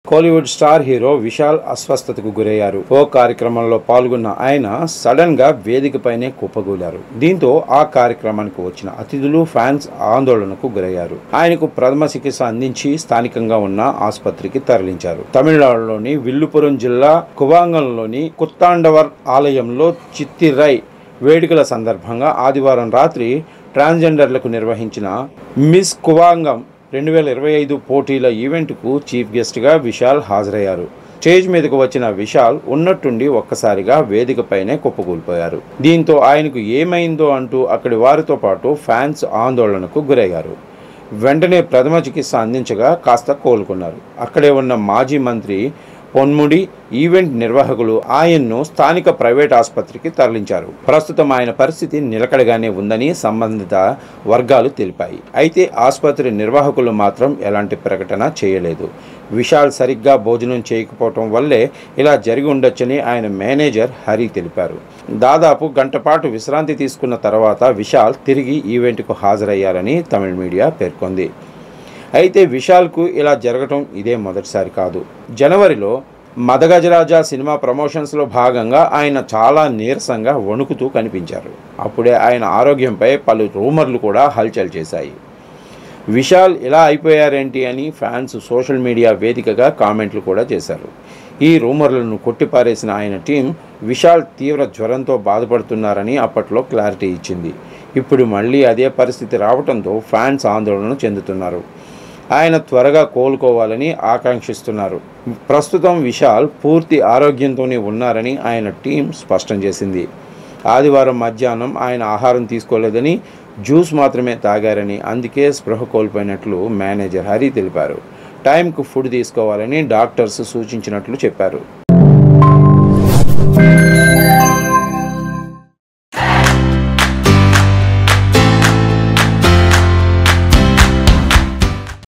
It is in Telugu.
కోలీవుడ్ స్టార్ హీరో విశాల్ అస్వస్థతకు గురయ్యారు. ఓ కార్యక్రమంలో పాల్గొన్న ఆయన సడన్ గా వేదికపైనే కుప్పగూలారు. దీంతో ఆ కార్యక్రమానికి వచ్చిన అతిథులు, ఫ్యాన్స్ ఆందోళనకు గురయ్యారు. ఆయనకు ప్రథమ చికిత్స అందించి స్థానికంగా ఉన్న ఆసుపత్రికి తరలించారు. తమిళనాడులోని విల్లుపురం జిల్లా కువాంగంలోని కుత్తాండవర్ ఆలయంలో చిత్తిరై వేడుకల సందర్భంగా ఆదివారం రాత్రి ట్రాన్స్జెండర్లకు నిర్వహించిన మిస్ కువాంగం 2025 పోటీల ఈవెంట్కు చీఫ్ గెస్ట్గా విశాల్ హాజరయ్యారు. స్టేజ్ మీదకు వచ్చిన విశాల్ ఉన్నట్టుండి ఒక్కసారిగా వేదికపైనే కుప్పకూలిపోయారు. దీంతో ఆయనకు ఏమైందో అంటూ అక్కడి వారితో పాటు ఫ్యాన్స్ ఆందోళనకు గురయ్యారు. వెంటనే ప్రథమ చికిత్స అందించగా కాస్త కోలుకున్నారు. అక్కడే ఉన్న మాజీ మంత్రి పొన్ముడి, ఈవెంట్ నిర్వాహకులు ఆయన్ను స్థానిక ప్రైవేట్ ఆసుపత్రికి తరలించారు. ప్రస్తుతం ఆయన పరిస్థితి నిలకడగానే ఉందని సంబంధిత వర్గాలు తెలిపాయి. అయితే ఆసుపత్రి నిర్వాహకులు మాత్రం ఎలాంటి ప్రకటన చేయలేదు. విశాల్ సరిగ్గా భోజనం చేయకపోవటం వల్లే ఇలా జరిగి ఉండొచ్చని ఆయన మేనేజర్ హరి తెలిపారు. దాదాపు గంట పాటు విశ్రాంతి తీసుకున్న తర్వాత విశాల్ తిరిగి ఈవెంట్కు హాజరయ్యారని తమిళ మీడియా పేర్కొంది. అయితే విశాల్కు ఇలా జరగటం ఇదే మొదటిసారి కాదు. జనవరిలో మదగజరాజా సినిమా ప్రమోషన్స్లో భాగంగా ఆయన చాలా నీరసంగా వణుకుతూ కనిపించారు. అప్పుడే ఆయన ఆరోగ్యంపై పలు రూమర్లు కూడా హల్చల్ చేశాయి. విశాల్ ఇలా అయిపోయారేంటి అని ఫ్యాన్స్ సోషల్ మీడియా వేదికగా కామెంట్లు కూడా చేశారు. ఈ రూమర్లను కొట్టిపారేసిన ఆయన టీం విశాల్ తీవ్ర జ్వరంతో బాధపడుతున్నారని అప్పట్లో క్లారిటీ ఇచ్చింది. ఇప్పుడు మళ్ళీ అదే పరిస్థితి రావడంతో ఫ్యాన్స్ ఆందోళన చెందుతున్నారు. ఆయన త్వరగా కోలుకోవాలని ఆకాంక్షిస్తున్నారు. ప్రస్తుతం విశాల్ పూర్తి ఆరోగ్యంతోనే ఉన్నారని ఆయన టీం స్పష్టం చేసింది. ఆదివారం మధ్యాహ్నం ఆయన ఆహారం తీసుకోలేదని, జ్యూస్ మాత్రమే తాగారని, అందుకే స్పృహ కోల్పోయినట్లు మేనేజర్ హరి తెలిపారు. టైంకు ఫుడ్ తీసుకోవాలని డాక్టర్స్ సూచించినట్లు చెప్పారు.